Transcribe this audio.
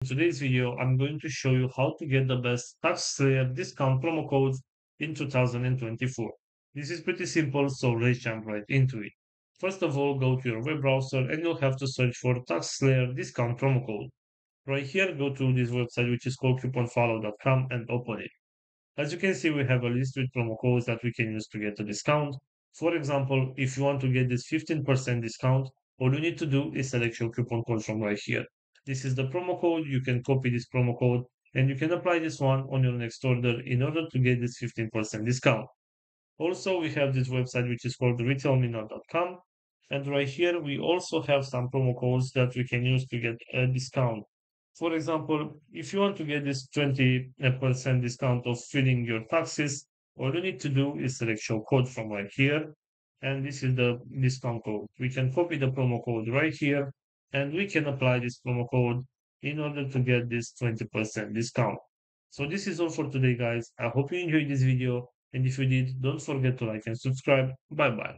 In today's video, I'm going to show you how to get the best Taxslayer discount promo codes in 2024. This is pretty simple, so let's jump right into it. First of all, go to your web browser and you'll have to search for Taxslayer discount promo code. Right here, go to this website which is called couponfollow.com and open it. As you can see, we have a list with promo codes that we can use to get a discount. For example, if you want to get this 15% discount, all you need to do is select your coupon code from right here. This is the promo code. You can copy this promo code and you can apply this one on your next order in order to get this 15% discount. Also, we have this website which is called retailminor.com. And right here, we also have some promo codes that we can use to get a discount. For example, if you want to get this 20% discount of filling your taxes, all you need to do is select your code from right here. And this is the discount code. We can copy the promo code right here and we can apply this promo code in order to get this 20% discount. So this is all for today, guys. I hope you enjoyed this video. And if you did, don't forget to like and subscribe. Bye bye.